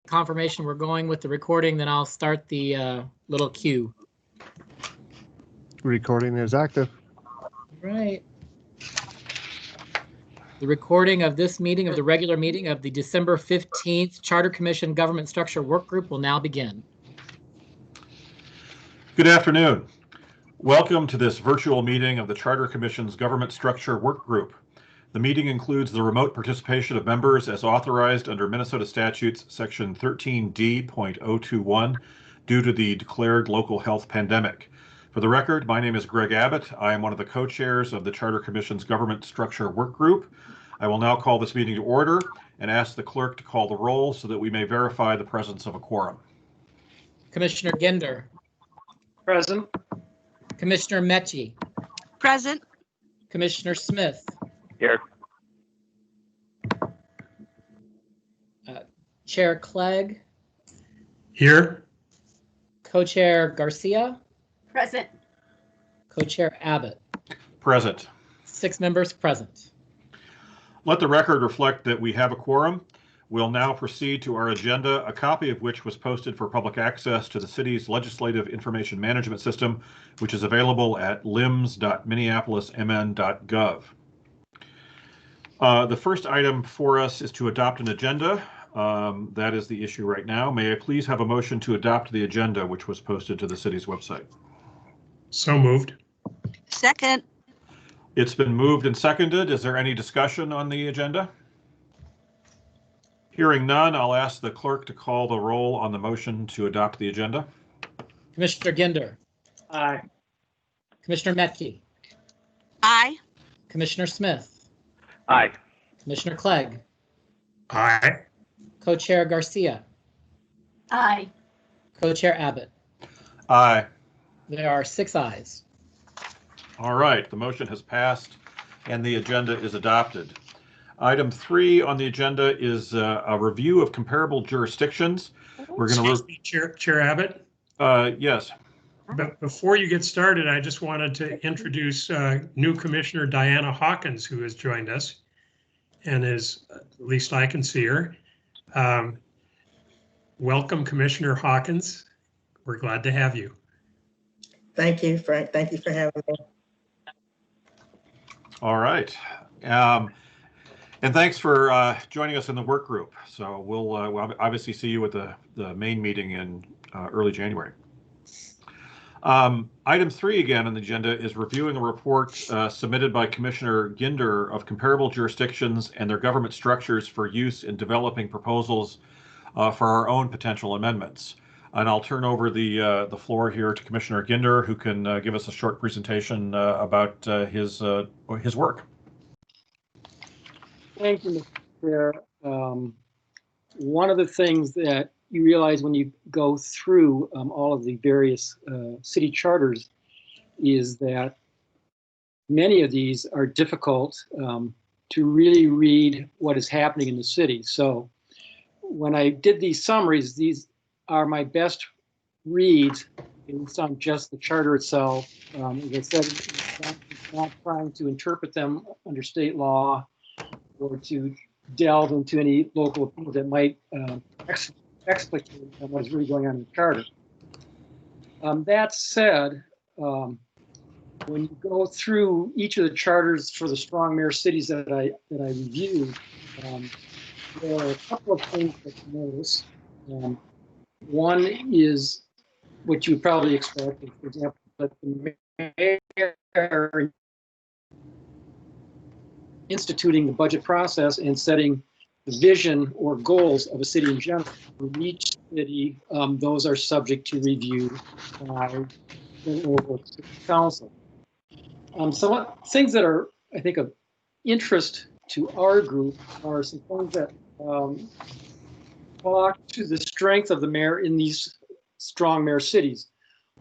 confirmation we're going with the recording, then I'll start the little cue. Recording is active. Right. The recording of this meeting, of the regular meeting of the December 15th Charter Commission Government Structure Work Group will now begin. Good afternoon. Welcome to this virtual meeting of the Charter Commission's Government Structure Work Group. The meeting includes the remote participation of members as authorized under Minnesota Statutes Section 13D.021 due to the declared local health pandemic. For the record, my name is Greg Abbott. I am one of the co-chairs of the Charter Commission's Government Structure Work Group. I will now call this meeting to order and ask the clerk to call the roll so that we may verify the presence of a quorum. Commissioner Ginder. Present. Commissioner Mecchi. Present. Commissioner Smith. Here. Chair Clegg. Here. Co-chair Garcia. Present. Co-chair Abbott. Present. 6 members present. Let the record reflect that we have a quorum. We'll now proceed to our agenda, a copy of which was posted for public access to the city's Legislative Information Management System, which is available at lims.minneapolismn.gov. The first item for us is to adopt an agenda. That is the issue right now. May I please have a motion to adopt the agenda, which was posted to the city's website? So moved. Second. It's been moved and seconded. Is there any discussion on the agenda? Hearing none, I'll ask the clerk to call the roll on the motion to adopt the agenda. Commissioner Ginder. Aye. Commissioner Mecchi. Aye. Commissioner Smith. Aye. Commissioner Clegg. Aye. Co-chair Garcia. Aye. Co-chair Abbott. Aye. There are 6 ayes. All right, the motion has passed and the agenda is adopted. Item 3 on the agenda is a review of comparable jurisdictions. We're going Excuse me, Chair Abbott. yes. But before you get started, I just wanted to introduce new Commissioner Diana Hawkins, who has joined us and is, at least I can see her. Welcome, Commissioner Hawkins. We're glad to have you. Thank you, Frank. Thank you for having me. All right. And thanks for joining us in the work group. So we'll obviously see you at the main meeting in early January. Item 3 again on the agenda is reviewing a report submitted by Commissioner Ginder of comparable jurisdictions and their government structures for use in developing proposals for our own potential amendments. And I'll turn over the floor here to Commissioner Ginder, who can give us a short presentation about his work. Thank you, Mr. Chair. One of the things that you realize when you go through all of the various city charters is that many of these are difficult to really read what is happening in the city. So when I did these summaries, these are my best reads based on just the charter itself. As I said, it's not trying to interpret them under state law or to delve into any local opinions that might explicate on what is really going on in the charter. That said, when you go through each of the charters for the strong mayor cities that I reviewed, there are a couple of things that you notice. One is what you would probably expect, for example, that the mayor instituting the budget process and setting the vision or goals of a city in general. For each city, those are subject to review by the local council. Some things that are, I think, of interest to our group are some things that talk to the strength of the mayor in these strong mayor cities.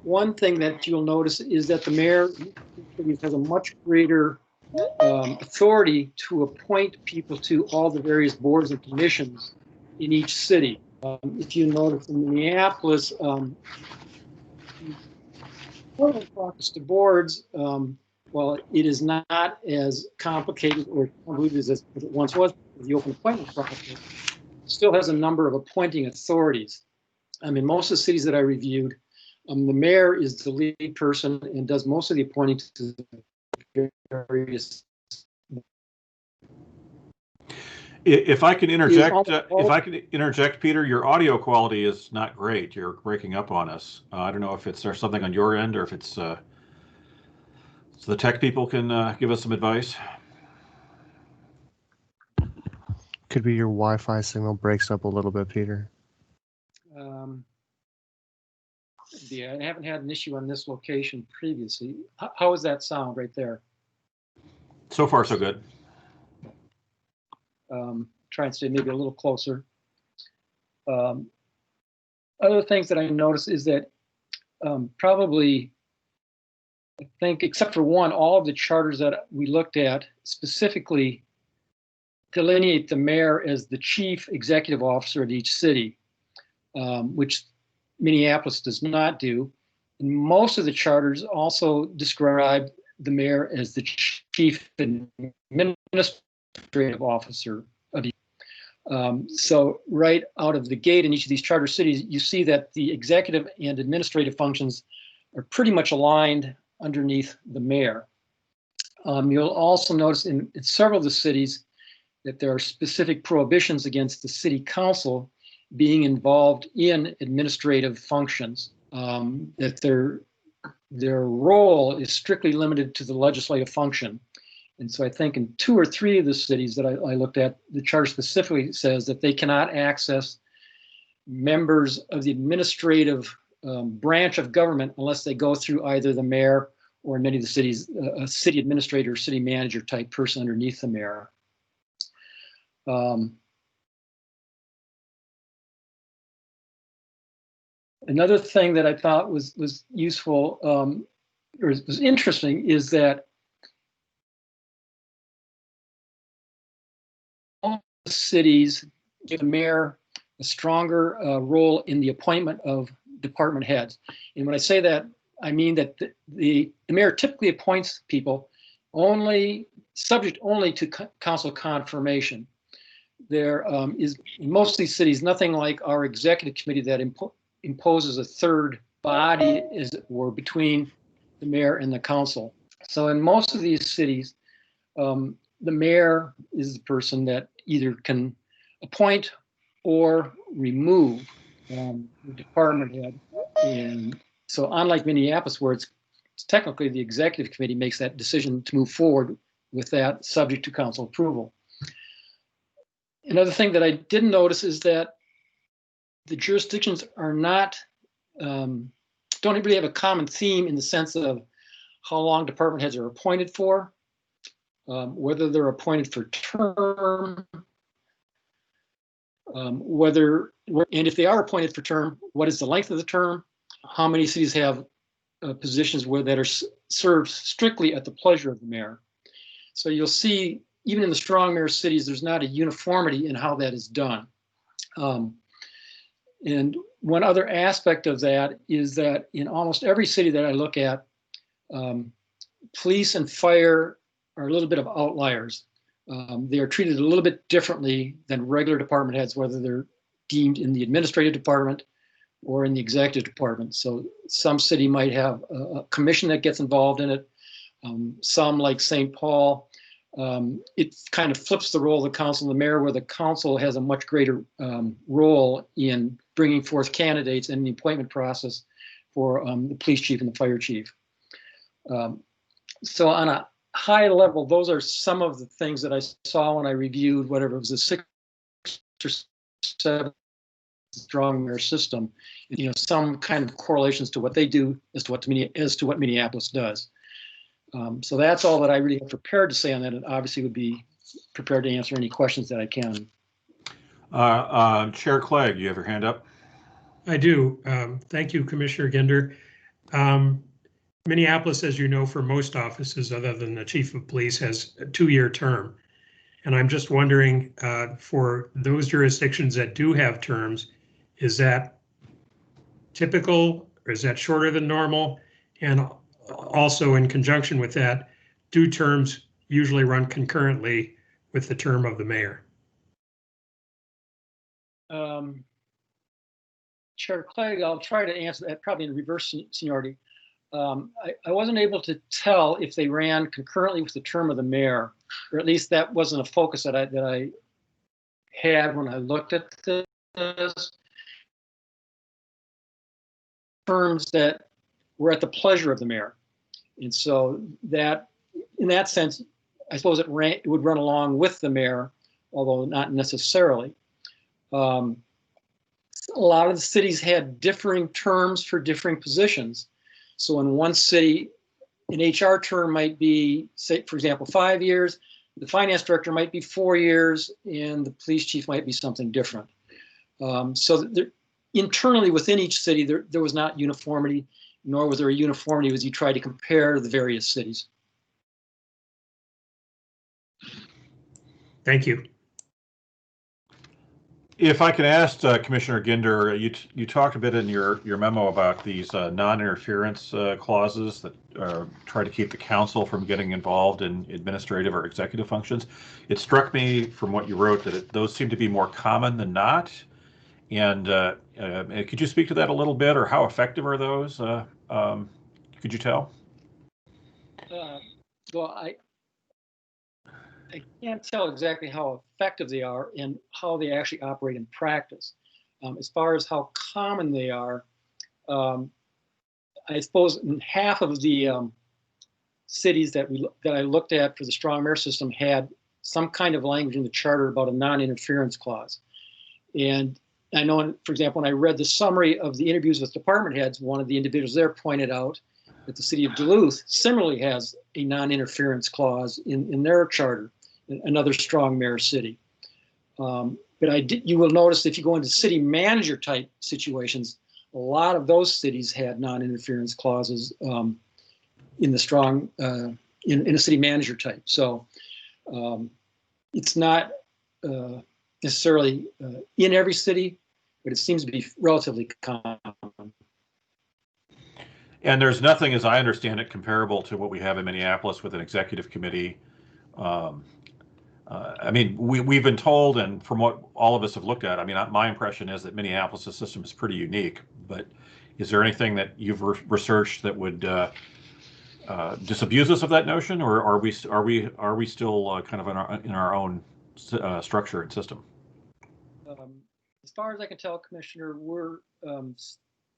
One thing that you'll notice is that the mayor has a much greater authority to appoint people to all the various boards and commissions in each city. If you notice in Minneapolis, caucus to boards, well, it is not as complicated or convoluted as it once was with the open appointment process. still has a number of appointing authorities. In most of the cities that I reviewed, the mayor is the lead person and does most of the appointing to the various. If I can interject, Peter, your audio quality is not great. You're breaking up on us. I don't know if there's something on your end or if it's so the tech people can give us some advice. Could be your Wi-Fi signal breaks up a little bit, Peter. Yeah, I haven't had an issue on this location previously. How does that sound right there? So far, so good. Try and stay maybe a little closer. Other things that I noticed is that probably, I think, except for one, all of the charters that we looked at specifically delineate the mayor as the chief executive officer of each city, which Minneapolis does not do. And most of the charters also describe the mayor as the chief administrative officer of each. So right out of the gate in each of these charter cities, you see that the executive and administrative functions are pretty much aligned underneath the mayor. You'll also notice in several of the cities that there are specific prohibitions against the city council being involved in administrative functions, that their role is strictly limited to the legislative function. And so I think in 2 or 3 of the cities that I looked at, the charter specifically says that they cannot access members of the administrative branch of government unless they go through either the mayor or in many of the cities, a city administrator, city manager type person underneath the mayor. Another thing that I thought was useful or was interesting is that all cities give the mayor a stronger role in the appointment of department heads. And when I say that, I mean that the mayor typically appoints people subject only to council confirmation. There is, in most of these cities, nothing like our executive committee that imposes a third body, as it were, between the mayor and the council. So in most of these cities, the mayor is the person that either can appoint or remove the department head. And so unlike Minneapolis, where it's technically the executive committee makes that decision to move forward with that subject to council approval. Another thing that I didn't notice is that the jurisdictions are not, don't really have a common theme in the sense of how long department heads are appointed for, whether they're appointed for term, and if they are appointed for term, what is the length of the term? How many cities have positions that are served strictly at the pleasure of the mayor? So you'll see, even in the strong mayor cities, there's not a uniformity in how that is done. And one other aspect of that is that in almost every city that I look at, police and fire are a little bit of outliers. They are treated a little bit differently than regular department heads, whether they're deemed in the administrative department or in the executive department. So some city might have a commission that gets involved in it. Some, like St. Paul, it kind of flips the role of the council and the mayor, where the council has a much greater role in bringing forth candidates in the appointment process for the police chief and the fire chief. So on a high level, those are some of the things that I saw when I reviewed whatever it was, a 6 or 7 strong mayor system. Some kind of correlations to what they do as to what Minneapolis does. So that's all that I really have prepared to say on that, and obviously would be prepared to answer any questions that I can. Chair Clegg, you have your hand up. I do. Thank you, Commissioner Ginder. Minneapolis, as you know, for most offices other than the chief of police, has a 2-year term. And I'm just wondering, for those jurisdictions that do have terms, is that typical or is that shorter than normal? And also in conjunction with that, do terms usually run concurrently with the term of the mayor? Chair Clegg, I'll try to answer that probably in reverse seniority. I wasn't able to tell if they ran concurrently with the term of the mayor, or at least that wasn't a focus that I had when I looked at this. Terms that were at the pleasure of the mayor. And so that, in that sense, I suppose it would run along with the mayor, although not necessarily. A lot of the cities had differing terms for differing positions. So in one city, an HR term might be, say, for example, 5 years, the finance director might be 4 years, and the police chief might be something different. So internally within each city, there was not uniformity, nor was there a uniformity as you try to compare the various cities. Thank you. If I could ask Commissioner Ginder, you talked a bit in your memo about these non-interference clauses that try to keep the council from getting involved in administrative or executive functions. It struck me from what you wrote that those seem to be more common than not. And could you speak to that a little bit, or how effective are those? Could you tell? Well, I can't tell exactly how effective they are and how they actually operate in practice. As far as how common they are, I suppose in half of the cities that I looked at for the strong mayor system had some kind of language in the charter about a non-interference clause. And I know, for example, when I read the summary of the interviews with department heads, one of the individuals there pointed out that the city of Duluth similarly has a non-interference clause in their charter, another strong mayor city. But you will notice if you go into city manager type situations, a lot of those cities had non-interference clauses in the strong, in a city manager type. So it's not necessarily in every city, but it seems to be relatively common. And there's nothing, as I understand it, comparable to what we have in Minneapolis with an executive committee. I mean, we've been told, and from what all of us have looked at, I mean, my impression is that Minneapolis' system is pretty unique. But is there anything that you've researched that would disabuse us of that notion, or are we still kind of in our own structure and system? As far as I can tell, Commissioner, we're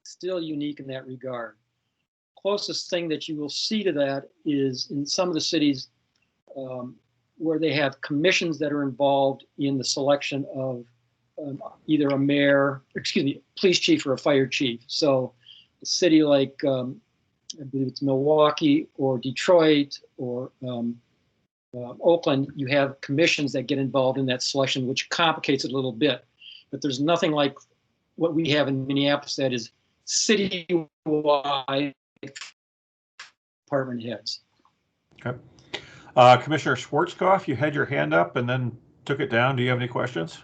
still unique in that regard. Closest thing that you will see to that is in some of the cities where they have commissions that are involved in the selection of either a mayor, police chief or a fire chief. So a city like, I believe it's Milwaukee or Detroit or Oakland, you have commissions that get involved in that selection, which complicates it a little bit. But there's nothing like what we have in Minneapolis that is citywide department heads. Okay. Commissioner Schwarzkopf, you had your hand up and then took it down. Do you have any questions?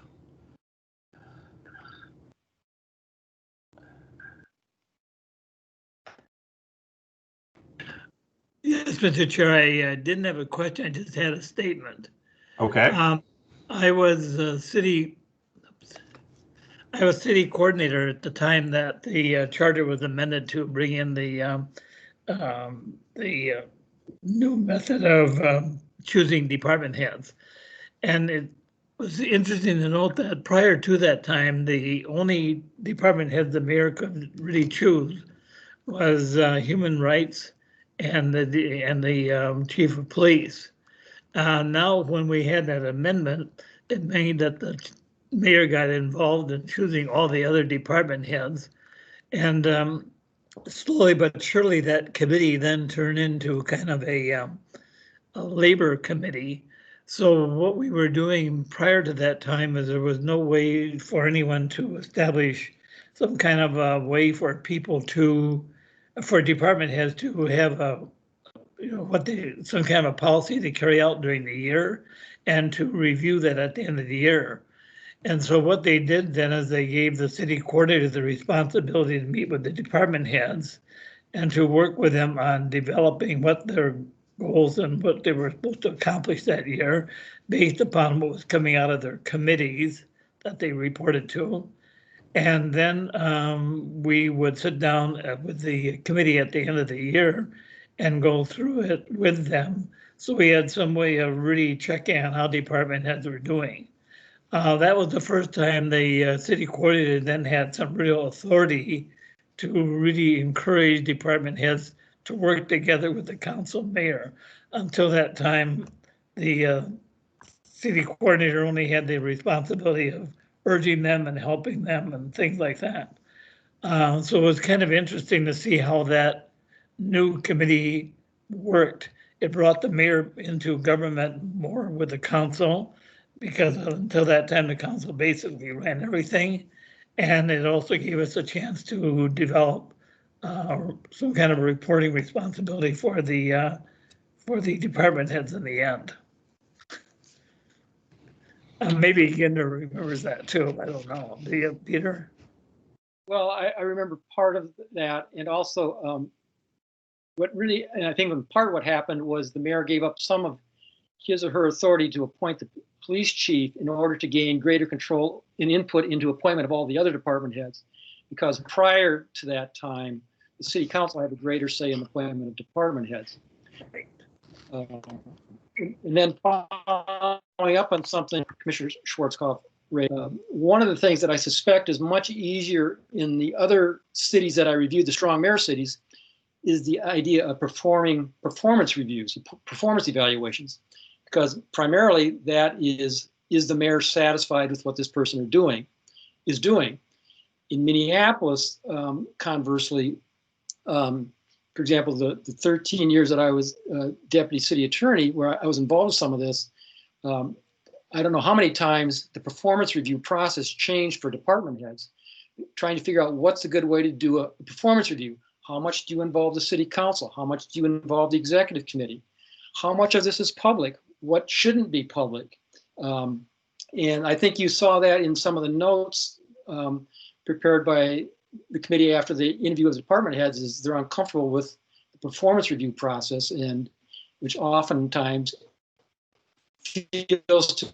Yes, Mr. Chair, I didn't have a question. I just had a statement. Okay. I was city coordinator at the time that the charter was amended to bring in the new method of choosing department heads. And it was interesting to note that prior to that time, the only department head the mayor could really choose was human rights and the chief of police. Now, when we had that amendment, it made that the mayor got involved in choosing all the other department heads. And slowly but surely that committee then turned into kind of a labor committee. So what we were doing prior to that time is there was no way for anyone to establish some kind of a way for people for department heads to have some kind of a policy to carry out during the year and to review that at the end of the year. And so what they did then is they gave the city coordinator the responsibility to meet with the department heads and to work with them on developing what their goals and what they were supposed to accomplish that year based upon what was coming out of their committees that they reported to. And then we would sit down with the committee at the end of the year and go through it with them. So we had some way of really checking on how department heads were doing. That was the first time the city coordinator then had some real authority to really encourage department heads to work together with the council mayor. Until that time, the city coordinator only had the responsibility of urging them and helping them and things like that. So it was kind of interesting to see how that new committee worked. It brought the mayor into government more with the council, because until that time, the council basically ran everything. And it also gave us a chance to develop some kind of reporting responsibility for the department heads in the end. Maybe Ginder remembers that too. I don't know. Do you, Peter? Well, I remember part of that, and also what really, and I think in part what happened was the mayor gave up some of his or her authority to appoint the police chief in order to gain greater control and input into appointment of all the other department heads. Because prior to that time, the city council had a greater say in the appointment of department heads. And then following up on something Commissioner Schwarzkopf raised, one of the things that I suspect is much easier in the other cities that I reviewed, the strong mayor cities, is the idea of performing performance reviews, performance evaluations, because primarily that is the mayor satisfied with what this person is doing. In Minneapolis, conversely, for example, the 13 years that I was deputy city attorney, where I was involved with some of this, I don't know how many times the performance review process changed for department heads, trying to figure out what's a good way to do a performance review. How much do you involve the city council? How much do you involve the executive committee? How much of this is public? What shouldn't be public? And I think you saw that in some of the notes prepared by the committee after the interview with the department heads, is they're uncomfortable with the performance review process, and which oftentimes feels to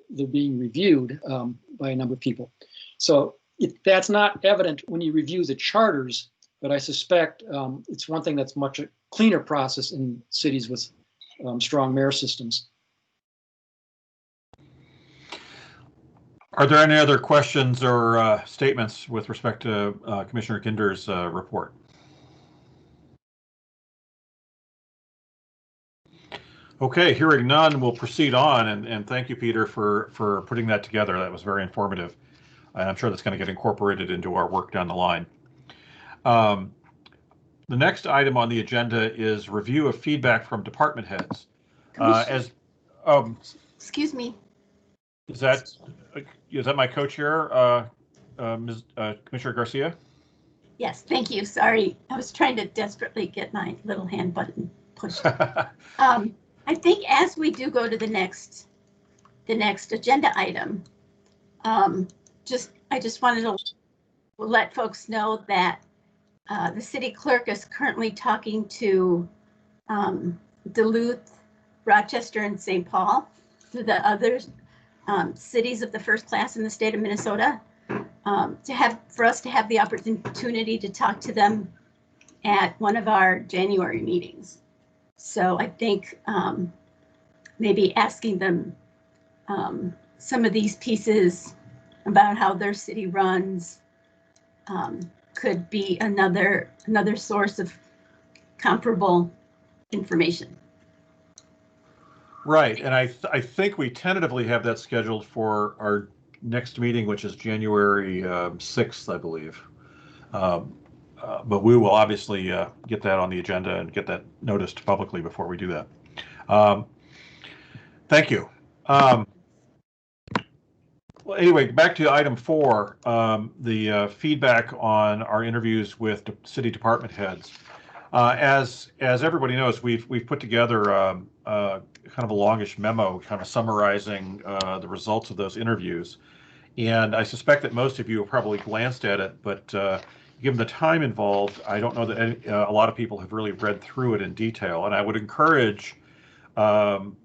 they're being reviewed by a number of people. So that's not evident when you review the charters, but I suspect it's one thing that's much a cleaner process in cities with strong mayor systems. Are there any other questions or statements with respect to Commissioner Kinder's report? Okay, hearing none, we'll proceed on, and thank you, Peter, for putting that together. That was very informative, and I'm sure that's going to get incorporated into our work down the line. The next item on the agenda is review of feedback from department heads. Excuse me. Is that my co-chair, Commissioner Garcia? Yes, thank you. Sorry, I was trying to desperately get my little hand button pushed. I think as we do go to the next agenda item, I just wanted to let folks know that the city clerk is currently talking to Duluth, Rochester, and St. Paul, to the other cities of the first class in the state of Minnesota, for us to have the opportunity to talk to them at one of our January meetings. So I think maybe asking them some of these pieces about how their city runs could be another source of comparable information. Right, and I think we tentatively have that scheduled for our next meeting, which is January 6th, I believe. But we will obviously get that on the agenda and get that noticed publicly before we do that. Thank you. Well, anyway, back to item 4, the feedback on our interviews with city department heads. As everybody knows, we've put together kind of a longish memo, kind of summarizing the results of those interviews, and I suspect that most of you have probably glanced at it, but given the time involved, I don't know that a lot of people have really read through it in detail. And I would encourage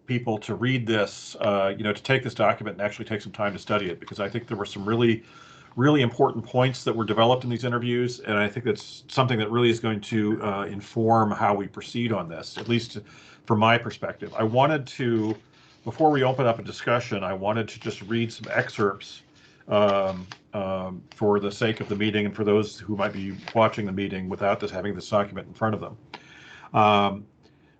people to read this, to take this document and actually take some time to study it, because I think there were some really important points that were developed in these interviews, and I think that's something that really is going to inform how we proceed on this, at least from my perspective. I wanted to, before we open up a discussion, I wanted to just read some excerpts for the sake of the meeting and for those who might be watching the meeting without having this document in front of them.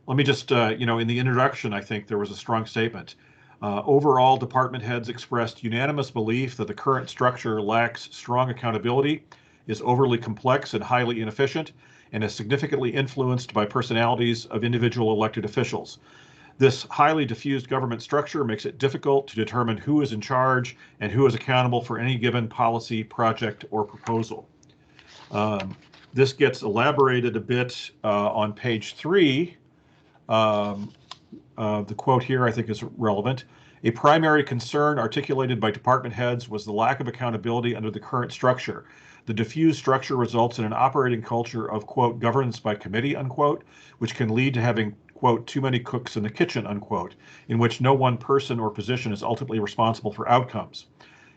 Let me just, in the introduction, I think there was a strong statement. Overall, department heads expressed unanimous belief that the current structure lacks strong accountability, is overly complex and highly inefficient, and is significantly influenced by personalities of individual elected officials. This highly diffused government structure makes it difficult to determine who is in charge and who is accountable for any given policy, project, or proposal. This gets elaborated a bit on page 3. The quote here I think is relevant. A primary concern articulated by department heads was the lack of accountability under the current structure. The diffused structure results in an operating culture of, quote, governance by committee, unquote, which can lead to having, quote, too many cooks in the kitchen, unquote, in which no one person or position is ultimately responsible for outcomes.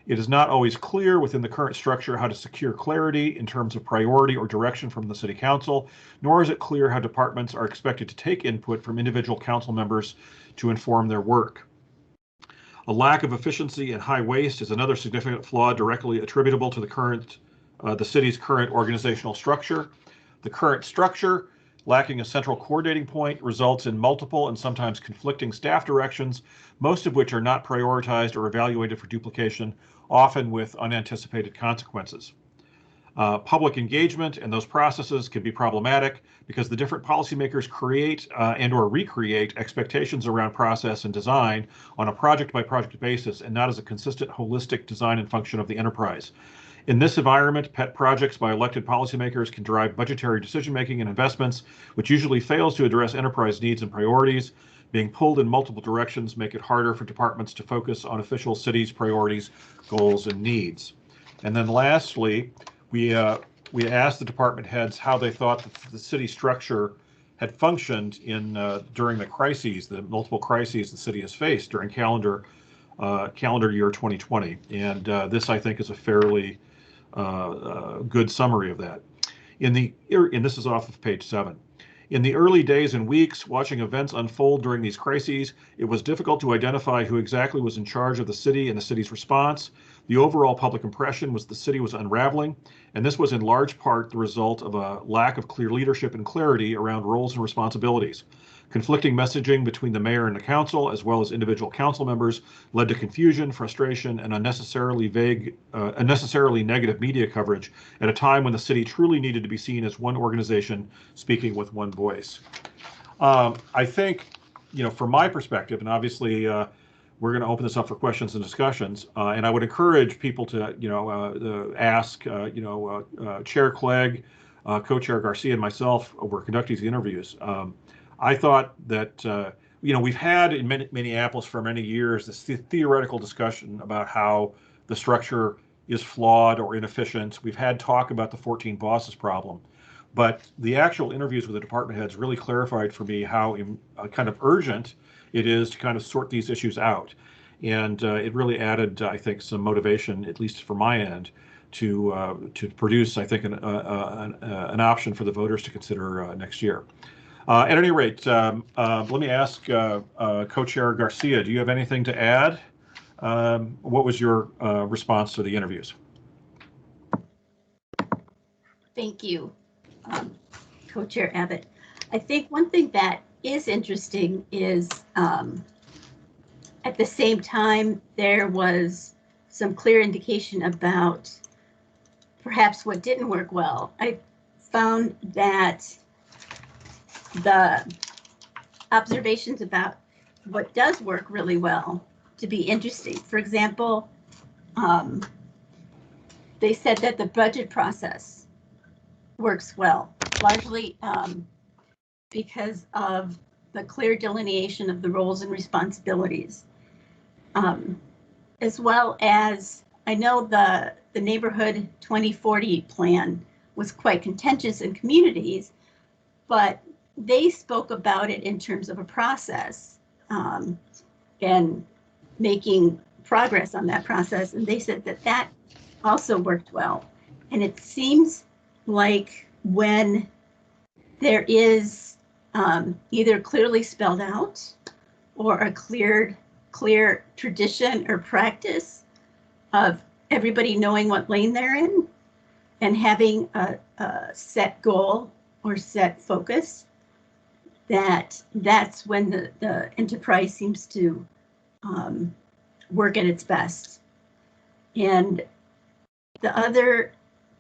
It is not always clear within the current structure how to secure clarity in terms of priority or direction from the City Council, nor is it clear how departments are expected to take input from individual council members to inform their work. A lack of efficiency and high waste is another significant flaw directly attributable to the city's current organizational structure. The current structure, lacking a central coordinating point, results in multiple and sometimes conflicting staff directions, most of which are not prioritized or evaluated for duplication, often with unanticipated consequences. Public engagement and those processes can be problematic because the different policymakers create and or recreate expectations around process and design on a project-by-project basis and not as a consistent holistic design and function of the enterprise. In this environment, pet projects by elected policymakers can drive budgetary decision-making and investments, which usually fails to address enterprise needs and priorities. Being pulled in multiple directions make it harder for departments to focus on official cities' priorities, goals, and needs. And then lastly, we asked the department heads how they thought that the city structure had functioned during the crises, the multiple crises the city has faced during calendar year 2020. And this, I think, is a fairly good summary of that. And this is off of page 7. In the early days and weeks, watching events unfold during these crises, it was difficult to identify who exactly was in charge of the city and the city's response. The overall public impression was the city was unraveling, and this was in large part the result of a lack of clear leadership and clarity around roles and responsibilities. Conflicting messaging between the mayor and the council, as well as individual council members, led to confusion, frustration, and unnecessarily negative media coverage at a time when the city truly needed to be seen as one organization speaking with one voice. I think, from my perspective, and obviously we're going to open this up for questions and discussions, and I would encourage people to, ask, Chair Clegg, Co-Chair Garcia, and myself. We're conducting these interviews. I thought that, we've had in Minneapolis for many years this theoretical discussion about how the structure is flawed or inefficient. We've had talk about the 14 bosses problem, but the actual interviews with the department heads really clarified for me how kind of urgent it is to kind of sort these issues out. And it really added, I think, some motivation, at least from my end, to produce, I think, an option for the voters to consider next year. At any rate, let me ask Co-Chair Garcia, do you have anything to add? What was your response to the interviews? Thank you, Co-Chair Abbott. I think one thing that is interesting is at the same time, there was some clear indication about perhaps what didn't work well. I found that the observations about what does work really well to be interesting. For example, they said that the budget process works well, largely because of the clear delineation of the roles and responsibilities, as well as I know the neighborhood 2040 plan was quite contentious in communities, but they spoke about it in terms of a process and making progress on that process. And they said that that also worked well. And it seems like when there is either clearly spelled out or a clear tradition or practice of everybody knowing what lane they're in and having a set goal or set focus, that's when the enterprise seems to work at its best. And the other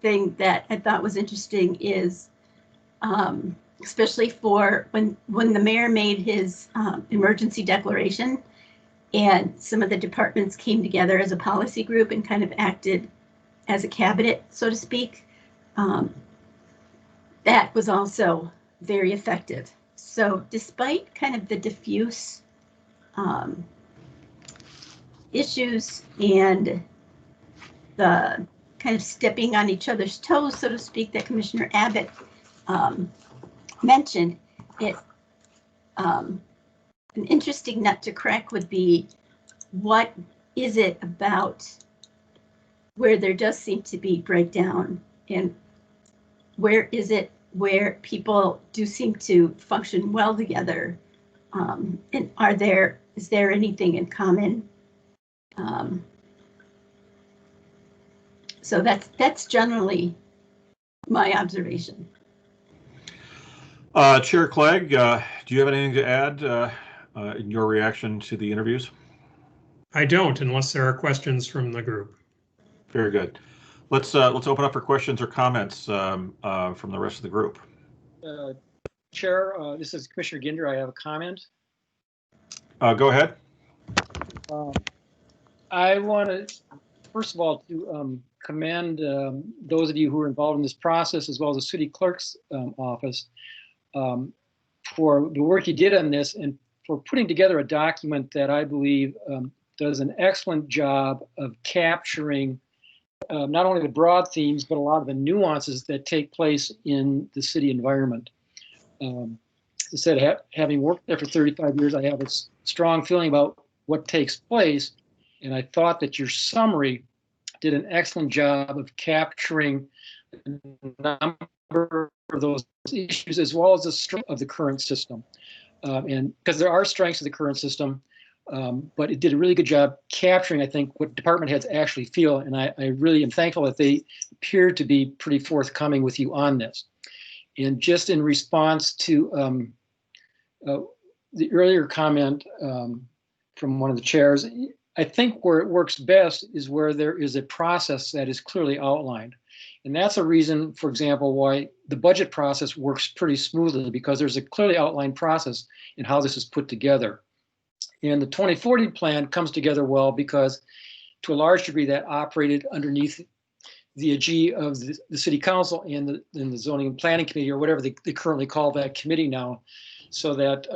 thing that I thought was interesting is, especially for when the mayor made his emergency declaration and some of the departments came together as a policy group and kind of acted as a cabinet, so to speak, that was also very effective. So despite kind of the diffuse issues and the kind of stepping on each other's toes, so to speak, that Commissioner Abbott mentioned, an interesting nut to crack would be, what is it about where there does seem to be breakdown, and where is it where people do seem to function well together, and is there anything in common? So that's generally my observation. Chair Clegg, do you have anything to add in your reaction to the interviews? I don't, unless there are questions from the group. Very good. Let's open up for questions or comments from the rest of the group. Chair, this is Commissioner Ginder. I have a comment. Go ahead. I want to, first of all, to commend those of you who are involved in this process, as well as the city clerk's office, for the work you did on this and for putting together a document that I believe does an excellent job of capturing not only the broad themes, but a lot of the nuances that take place in the city environment. As I said, having worked there for 35 years, I have a strong feeling about what takes place. And I thought that your summary did an excellent job of capturing a number of those issues, as well as the strength of the current system. And because there are strengths of the current system, but it did a really good job capturing, I think, what department heads actually feel. And I really am thankful that they appear to be pretty forthcoming with you on this. And just in response to the earlier comment from one of the chairs, I think where it works best is where there is a process that is clearly outlined. And that's a reason, for example, why the budget process works pretty smoothly, because there's a clearly outlined process in how this is put together. And the 2040 plan comes together well because, to a large degree, that operated underneath the aegis of the city council and the zoning and planning committee, or whatever they currently call that committee now, so that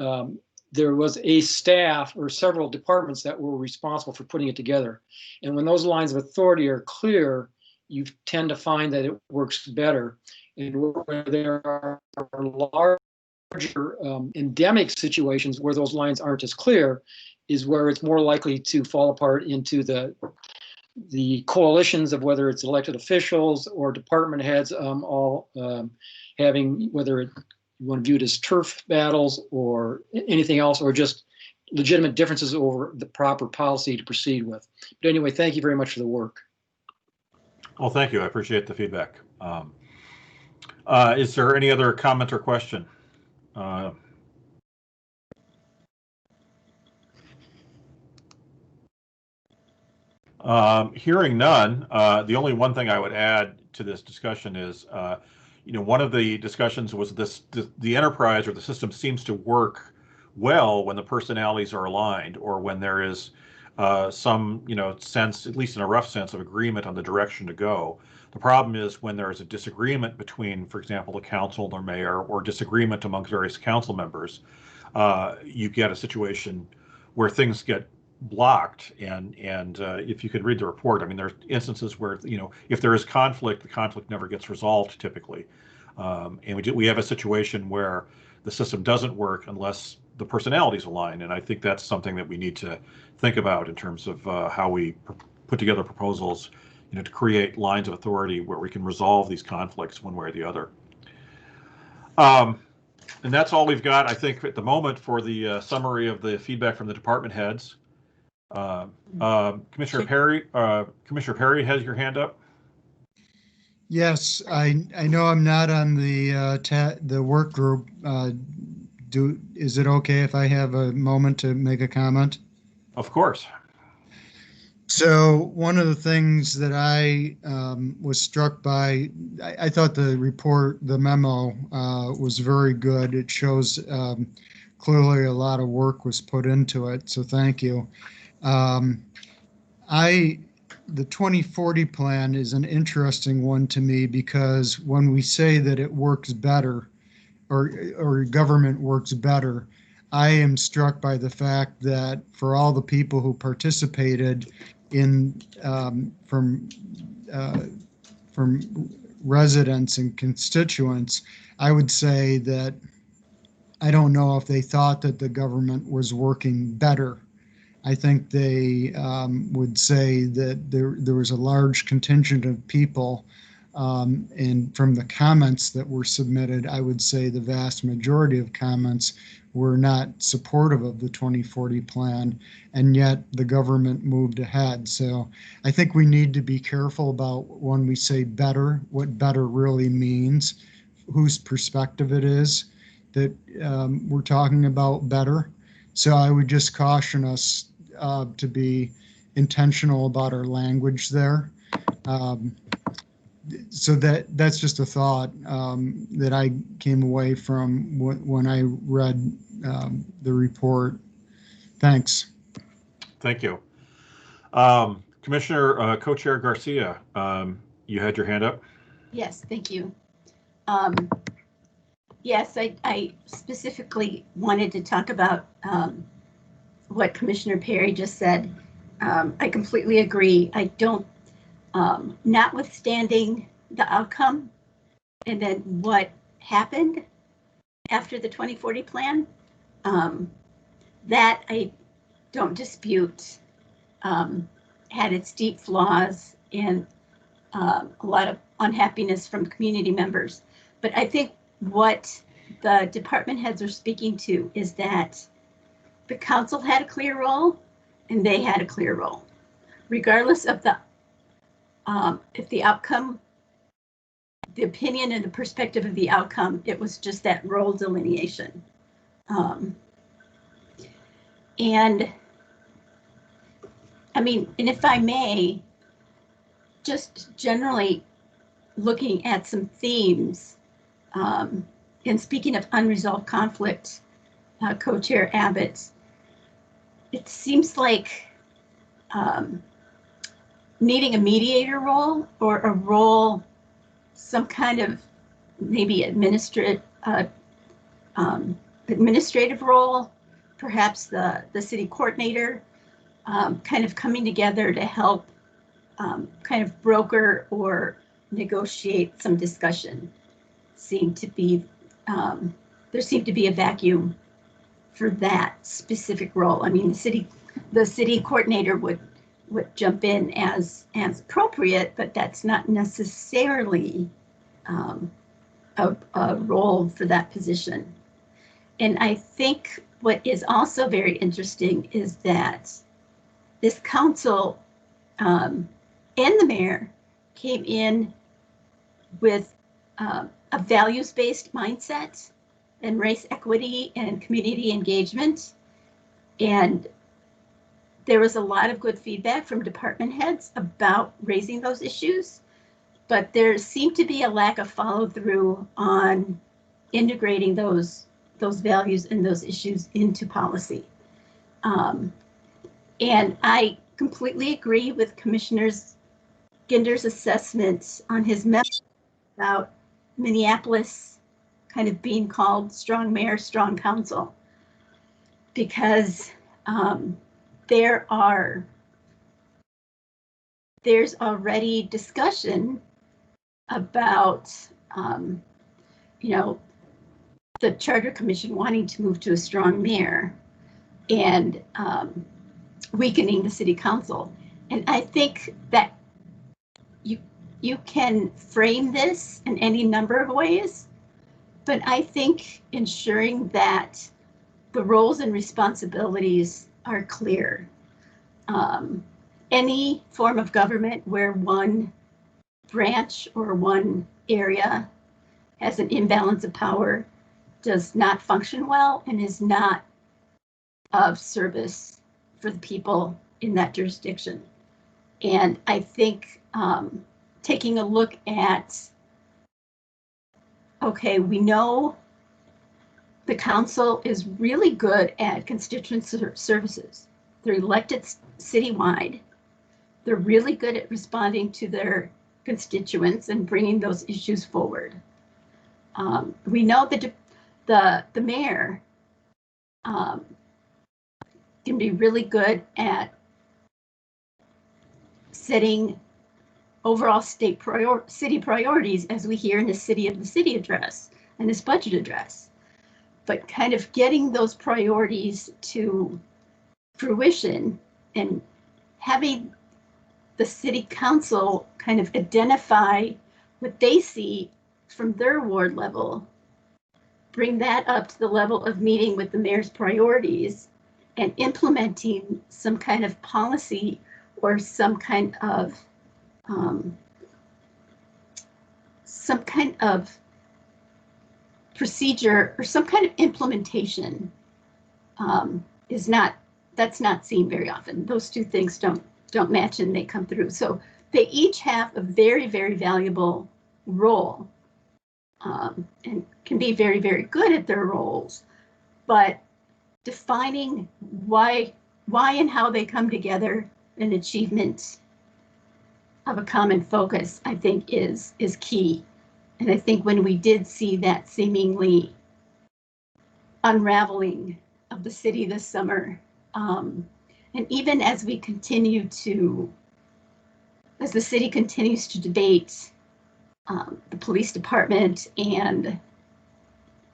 there was a staff or several departments that were responsible for putting it together. And when those lines of authority are clear, you tend to find that it works better. And where there are larger endemic situations where those lines aren't as clear is where it's more likely to fall apart into the coalitions of whether it's elected officials or department heads all having, whether you want to view it as turf battles or anything else, or just legitimate differences over the proper policy to proceed with. But anyway, thank you very much for the work. Well, thank you. I appreciate the feedback. Is there any other comment or question? Hearing none, the only one thing I would add to this discussion is, one of the discussions was the enterprise or the system seems to work well when the personalities are aligned, or when there is some, sense, at least in a rough sense, of agreement on the direction to go. The problem is when there is a disagreement between, for example, the council and the mayor, or disagreement amongst various council members, you get a situation where things get blocked. And if you could read the report, I mean, there's instances where, if there is conflict, the conflict never gets resolved typically. And we have a situation where the system doesn't work unless the personalities align. And I think that's something that we need to think about in terms of how we put together proposals, to create lines of authority where we can resolve these conflicts one way or the other. And that's all we've got, I think, at the moment for the summary of the feedback from the department heads. Commissioner Perry has your hand up. Yes, I know I'm not on the work group. Is it okay if I have a moment to make a comment? Of course. So one of the things that I was struck by, I thought the memo was very good. It shows clearly a lot of work was put into it, so thank you. The 2040 plan is an interesting one to me because when we say that it works better or government works better, I am struck by the fact that for all the people who participated in from residents and constituents, I would say that I don't know if they thought that the government was working better. I think they would say that there was a large contingent of people, and from the comments that were submitted, I would say the vast majority of comments were not supportive of the 2040 plan, and yet the government moved ahead. So I think we need to be careful about when we say better, what better really means, whose perspective it is that we're talking about better. So I would just caution us to be intentional about our language there. So that's just a thought that I came away from when I read the report. Thanks. Thank you. Commissioner Co-Chair Garcia, you had your hand up. Yes, thank you. Yes, I specifically wanted to talk about what Commissioner Perry just said. I completely agree. I don't, notwithstanding the outcome and then what happened after the 2040 plan, that I don't dispute had its deep flaws and a lot of unhappiness from community members. But I think what the department heads are speaking to is that the council had a clear role and they had a clear role. Regardless of the, if the outcome, the opinion and the perspective of the outcome, it was just that role delineation. And I mean, and if I may, just generally looking at some themes, and speaking of unresolved conflict, Co-Chair Abbott, it seems like needing a mediator role or a role, some kind of maybe administrative role, perhaps the city coordinator, kind of coming together to help kind of broker or negotiate some discussion. Seemed to be, there seemed to be a vacuum for that specific role. I mean, the city coordinator would jump in as appropriate, but that's not necessarily a role for that position. And I think what is also very interesting is that this council and the mayor came in with a values-based mindset and race equity and community engagement. And there was a lot of good feedback from department heads about raising those issues, but there seemed to be a lack of follow-through on integrating those values and those issues into policy. And I completely agree with Commissioner Ginder's assessment on his memo about Minneapolis kind of being called strong mayor, strong council, because there's already discussion about, the Charter Commission wanting to move to a strong mayor and weakening the city council. And I think that you can frame this in any number of ways, but I think ensuring that the roles and responsibilities are clear. Any form of government where one branch or one area has an imbalance of power does not function well and is not of service for the people in that jurisdiction. And I think taking a look at, okay, we know the council is really good at constituent services. They're elected citywide. They're really good at responding to their constituents and bringing those issues forward. We know that the mayor can be really good at setting overall city priorities, as we hear in the City of the City address and this budget address. But kind of getting those priorities to fruition and having the city council kind of identify what they see from their ward level, bring that up to the level of meeting with the mayor's priorities and implementing some kind of policy or some kind of procedure or some kind of implementation that's not seen very often. Those two things don't match and they come through. So they each have a very, very valuable role and can be very, very good at their roles, but defining why and how they come together in achievement of a common focus, I think is key. And I think when we did see that seemingly unraveling of the city this summer, and even as we continue to, as the city continues to debate the police department and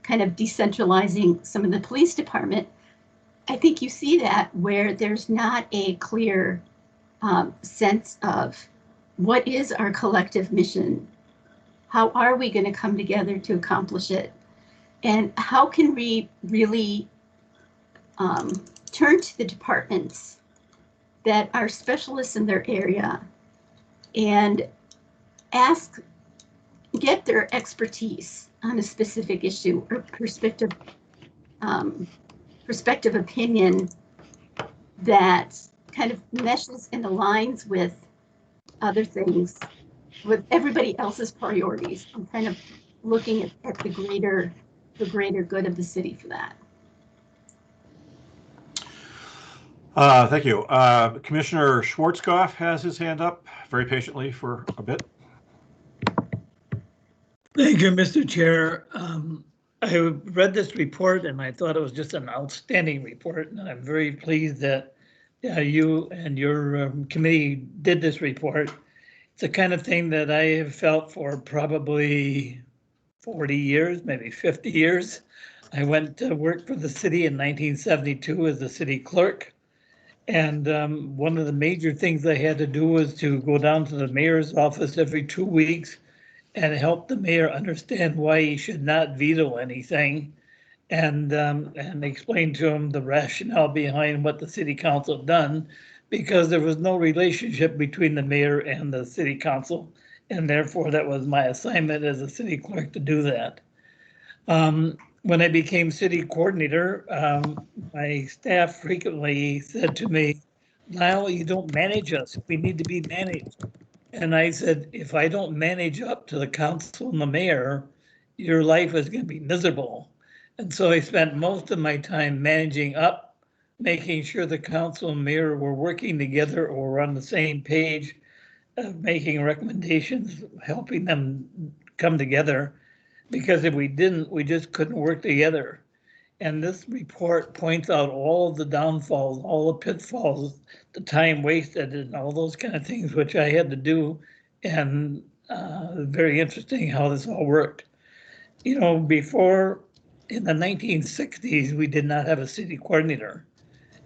kind of decentralizing some of the police department, I think you see that where there's not a clear sense of what is our collective mission? How are we going to come together to accomplish it? And how can we really turn to the departments that are specialists in their area and get their expertise on a specific issue or perspective opinion that kind of meshes and aligns with other things, with everybody else's priorities. I'm kind of looking at the greater good of the city for that. Thank you. Commissioner Schwarzkopf has his hand up very patiently for a bit. Thank you, Mr. Chair. I read this report and I thought it was just an outstanding report, and I'm very pleased that you and your committee did this report. It's the kind of thing that I have felt for probably 40 years, maybe 50 years. I went to work for the city in 1972 as the city clerk. And one of the major things I had to do was to go down to the mayor's office every 2 weeks and help the mayor understand why he should not veto anything, and explain to him the rationale behind what the city council had done, because there was no relationship between the mayor and the city council, and therefore that was my assignment as a city clerk to do that. When I became city coordinator, my staff frequently said to me, "Lyle, you don't manage us. We need to be managed." And I said, if I don't manage up to the council and the mayor, your life is going to be miserable. And so I spent most of my time managing up, making sure the council and mayor were working together or were on the same page, making recommendations, helping them come together. Because if we didn't, we just couldn't work together. And this report points out all the downfalls, all the pitfalls, the time wasted, and all those kind of things, which I had to do. And very interesting how this all worked. You know, before in the 1960s, we did not have a city coordinator.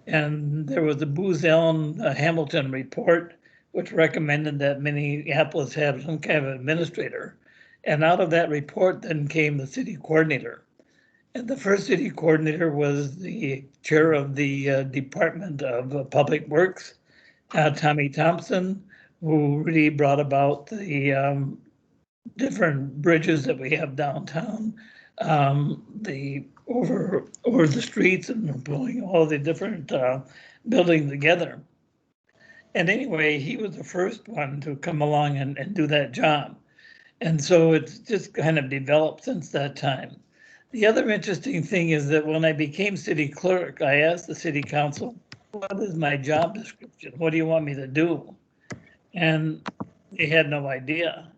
And there was the Booz Allen Hamilton report, which recommended that Minneapolis have some kind of administrator. And out of that report then came the city coordinator. And the first city coordinator was the chair of the Department of Public Works, Tommy Thompson, who really brought about the different bridges that we have downtown, the over the streets and pulling all the different buildings together. And anyway, he was the first one to come along and do that job. And so it's just kind of developed since that time. The other interesting thing is that when I became city clerk, I asked the city council, what is my job description? What do you want me to do? And they had no idea.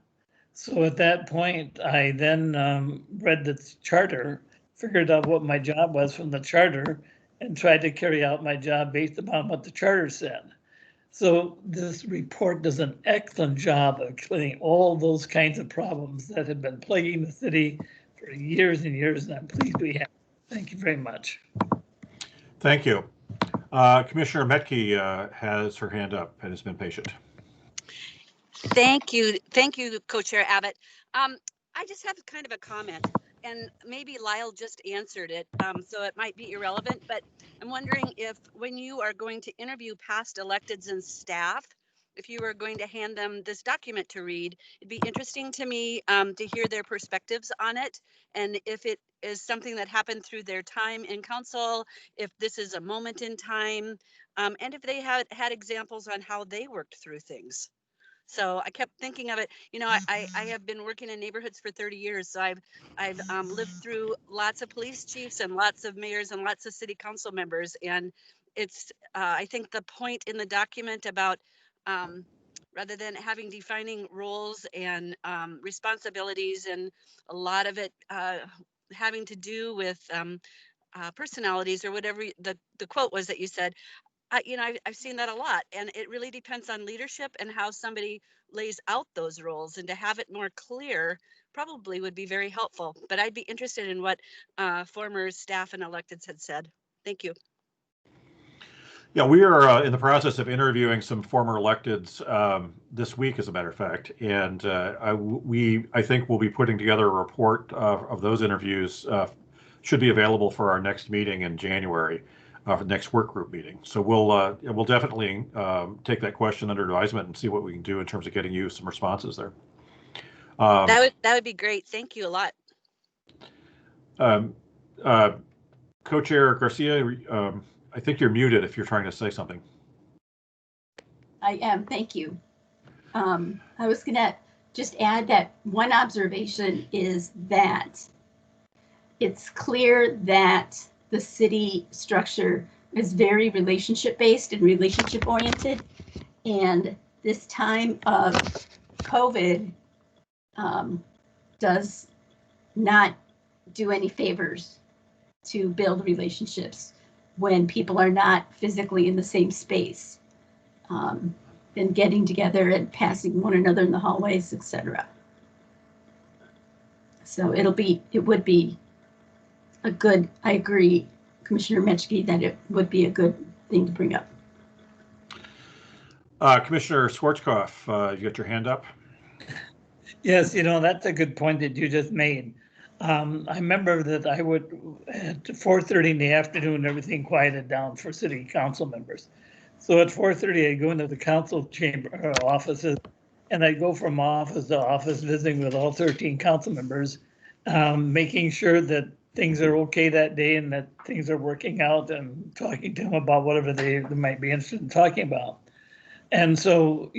So at that point, I then read the charter, figured out what my job was from the charter, and tried to carry out my job based upon what the charter said. So this report does an excellent job of explaining all those kinds of problems that have been plaguing the city for years and years, and I'm pleased we have. Thank you very much. Thank you. Commissioner Metke has her hand up and has been patient. Thank you, Co-Chair Abbott. I just have kind of a comment, and maybe Lyle just answered it, so it might be irrelevant, but I'm wondering if when you are going to interview past electeds and staff, if you were going to hand them this document to read, it'd be interesting to me to hear their perspectives on it, and if it is something that happened through their time in council, if this is a moment in time, and if they had examples on how they worked through things. So I kept thinking of it, you know, I have been working in neighborhoods for 30 years. So I've lived through lots of police chiefs and lots of mayors and lots of city council members. And it's, I think the point in the document about rather than having defining roles and responsibilities, and a lot of it having to do with personalities or whatever the quote was that you said, you know, I've seen that a lot, and it really depends on leadership and how somebody lays out those roles, and to have it more clear probably would be very helpful. But I'd be interested in what former staff and electeds had said. Thank you. Yeah, we are in the process of interviewing some former electeds this week, as a matter of fact, and I think we'll be putting together a report of those interviews. Should be available for our next meeting in January. For the next work group meeting. So we'll definitely take that question under advisement and see what we can do in terms of getting you some responses there. That would be great. Thank you a lot. Co-Chair Garcia, I think you're muted if you're trying to say something. I am. Thank you. I was going to just add that one observation is that it's clear that the city structure is very relationship based and relationship oriented. And this time of COVID does not do any favors to build relationships when people are not physically in the same space and getting together and passing one another in the hallways, etc. So it would be a good, I agree, Commissioner Metke, that it would be a good thing to bring up. Commissioner Schwarzkopf, you got your hand up? Yes, you know, that's a good point that you just made. I remember that I would, at 4:30 in the afternoon, everything quieted down for city council members. So at 4:30, I'd go into the council chamber offices, and I'd go from office to office visiting with all 13 council members, making sure that things are okay that day and that things are working out, and talking to them about whatever they might be interested in talking about. And so,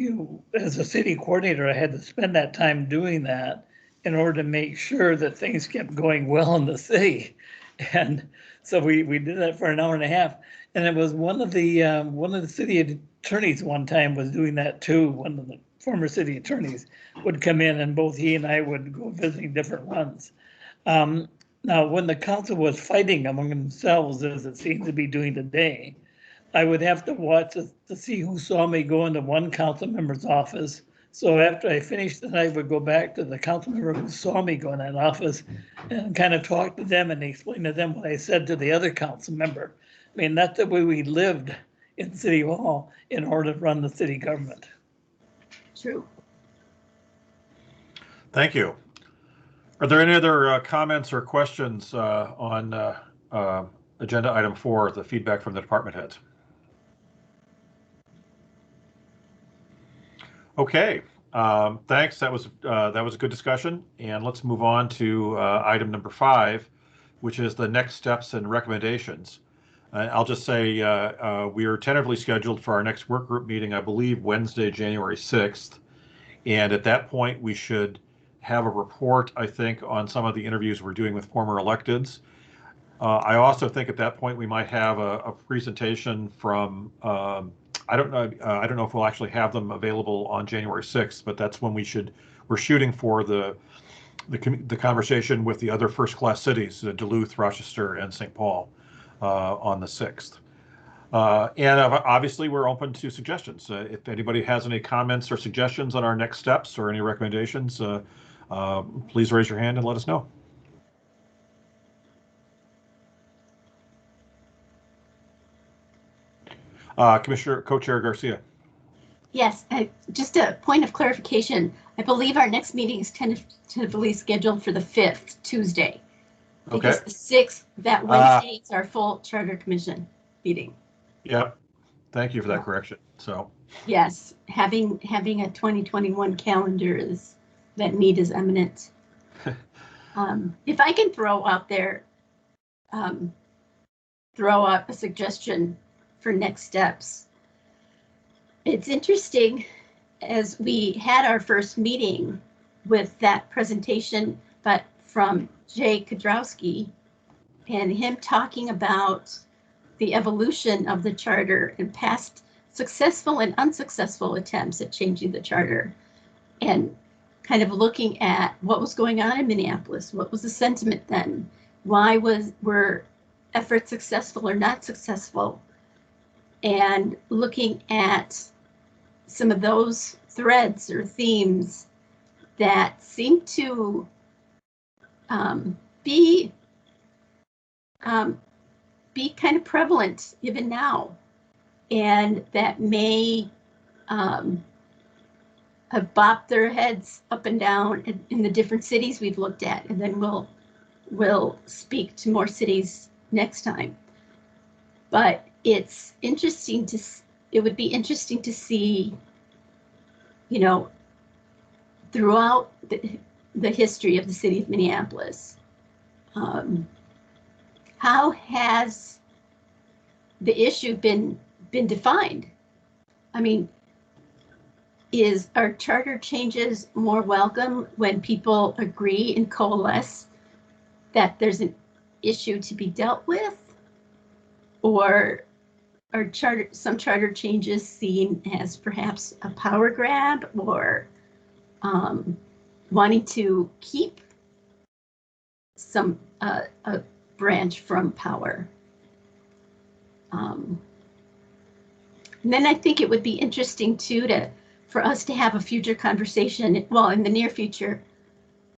as a city coordinator, I had to spend that time doing that in order to make sure that things kept going well in the city. And so we did that for an hour and a half. And it was one of the city attorneys one time was doing that too. One of the former city attorneys would come in, and both he and I would go visiting different ones. Now, when the council was fighting among themselves, as it seems to be doing today, I would have to watch to see who saw me go into one council member's office So after I finished, then I would go back to the council member who saw me go in that office and kind of talk to them and explain to them what I said to the other council member. I mean, that's the way we lived in City Hall in order to run the city government. True. Thank you. Are there any other comments or questions on agenda item 4, the feedback from the department heads? Okay, thanks. That was a good discussion, and let's move on to item number 5, which is the next steps and recommendations. I'll just say we are tentatively scheduled for our next work group meeting, I believe Wednesday, January 6th, and at that point we should have a report, I think, on some of the interviews we're doing with former electeds. I also think at that point we might have a presentation from I don't know if we'll actually have them available on January 6th, but that's when we're shooting for the conversation with the other first class cities, Duluth, Rochester, and St. Paul on the 6th. And obviously we're open to suggestions. If anybody has any comments or suggestions on our next steps or any recommendations, please raise your hand and let us know. Commissioner Co-Chair Garcia. Yes, just a point of clarification. I believe our next meeting is tentatively scheduled for the 5th, Tuesday. Because the 6th, that Wednesday, is our full Charter Commission meeting. Yep. Thank you for that correction. So. Yes, having a 2021 calendar that need is eminent. If I can throw out a suggestion for next steps. It's interesting, as we had our first meeting with that presentation, but from Jay Kudrowski and him talking about the evolution of the charter and past successful and unsuccessful attempts at changing the charter, and kind of looking at what was going on in Minneapolis. What was the sentiment then? Why were efforts successful or not successful? And looking at some of those threads or themes that seem to be kind of prevalent even now, and that may have bopped their heads up and down in the different cities we've looked at, and then we'll speak to more cities next time. But it's interesting it would be interesting to see, throughout the history of the city of Minneapolis, how has the issue been defined? I mean, are charter changes more welcome when people agree and coalesce that there's an issue to be dealt with? Or are some charter changes seen as perhaps a power grab, or wanting to keep a branch from power? And then I think it would be interesting too for us to have a future conversation, well, in the near future,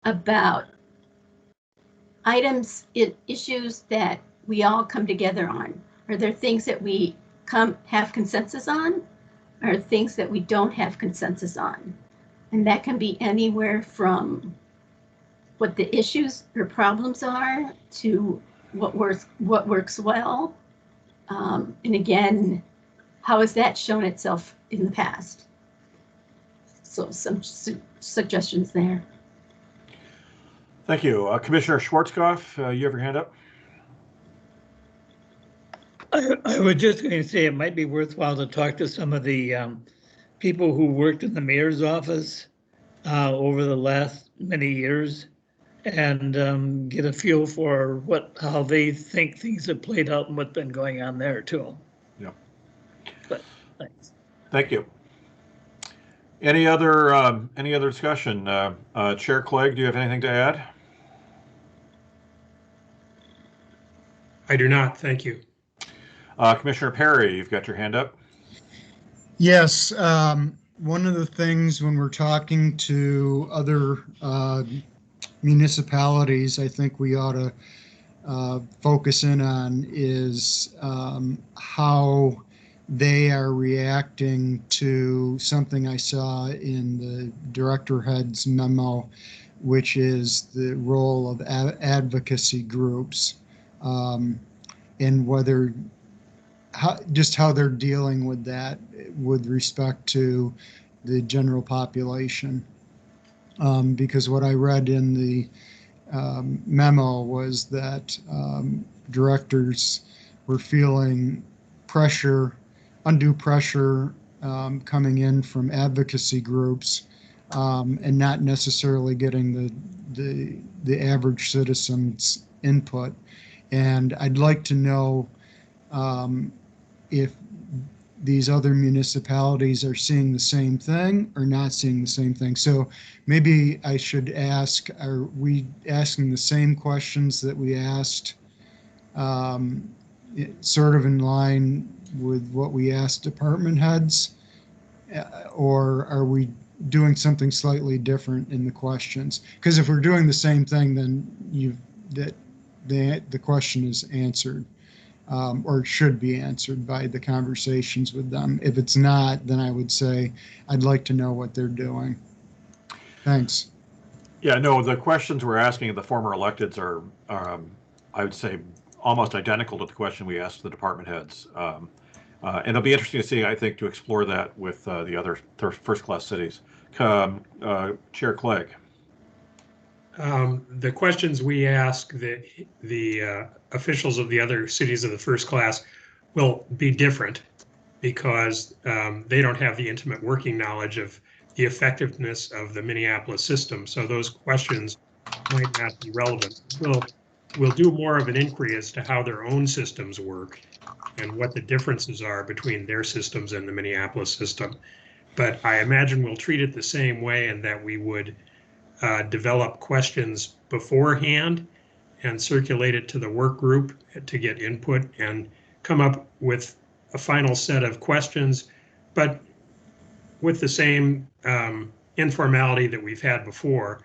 about issues that we all come together on. Are there things that we have consensus on, or things that we don't have consensus on? And that can be anywhere from what the issues or problems are to what works well. And again, how has that shown itself in the past? So some suggestions there. Thank you. Commissioner Schwarzkopf, you have your hand up. I was just going to say it might be worthwhile to talk to some of the people who worked in the mayor's office over the last many years, and get a feel for how they think things have played out and what's been going on there too. Yeah. But thanks. Thank you. Any other discussion? Chair Clegg, do you have anything to add? I do not. Thank you. Commissioner Perry, you've got your hand up. Yes, one of the things when we're talking to other municipalities, I think we ought to focus in on is how they are reacting to something I saw in the director head's memo, which is the role of advocacy groups, and whether just how they're dealing with that with respect to the general population. Because what I read in the memo was that directors were feeling pressure, undue pressure coming in from advocacy groups, and not necessarily getting the average citizen's input. And I'd like to know if these other municipalities are seeing the same thing or not seeing the same thing. So maybe I should ask, are we asking the same questions that we asked, sort of in line with what we asked department heads? Or are we doing something slightly different in the questions? Because if we're doing the same thing, then the question is answered. Or should be answered by the conversations with them. If it's not, then I would say I'd like to know what they're doing. Thanks. Yeah, no, the questions we're asking of the former electeds are, I would say, almost identical to the question we asked the department heads. And it'll be interesting to see, I think, to explore that with the other first-class cities. Chair Clegg. The questions we ask the officials of the other cities of the first class will be different because they don't have the intimate working knowledge of the effectiveness of the Minneapolis system. So those questions might not be relevant. We'll do more of an inquiry as to how their own systems work and what the differences are between their systems and the Minneapolis system. But I imagine we'll treat it the same way, and that we would develop questions beforehand and circulate it to the work group to get input and come up with a final set of questions, but with the same informality that we've had before,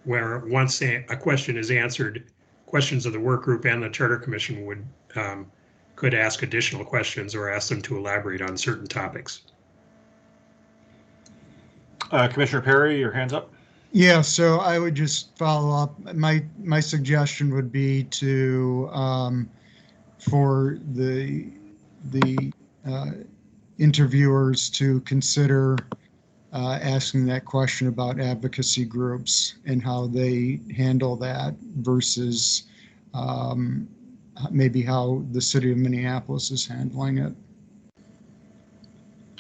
where once a question is answered, questions of the work group and the Charter Commission could ask additional questions or ask them to elaborate on certain topics. Commissioner Perry, your hand's up. Yeah, so I would just follow up. My suggestion would be to for the interviewers to consider asking that question about advocacy groups and how they handle that versus maybe how the city of Minneapolis is handling it.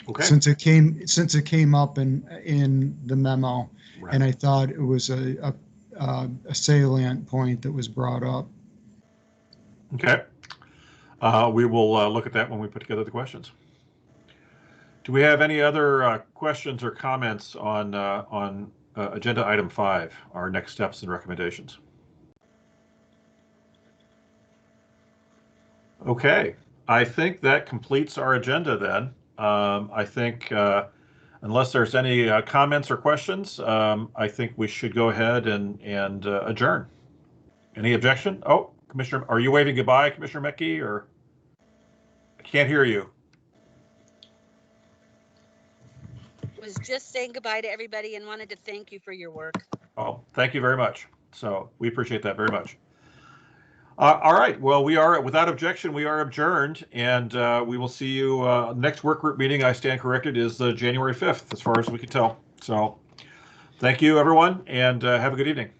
Okay. Since it came up in the memo, right. And I thought it was a salient point that was brought up. Okay. We will look at that when we put together the questions. Do we have any other questions or comments on agenda item 5, our next steps and recommendations? Okay, I think that completes our agenda then. I think unless there's any comments or questions, I think we should go ahead and adjourn. Any objection? Oh, Commissioner, are you waving goodbye, Commissioner Mecke, or I can't hear you? Was just saying goodbye to everybody and wanted to thank you for your work. Oh, thank you very much. So we appreciate that very much. All right. Well, we are, without objection, we are adjourned, and we will see you next work group meeting. I stand corrected, is January 5th, as far as we can tell. So thank you, everyone, and have a good evening.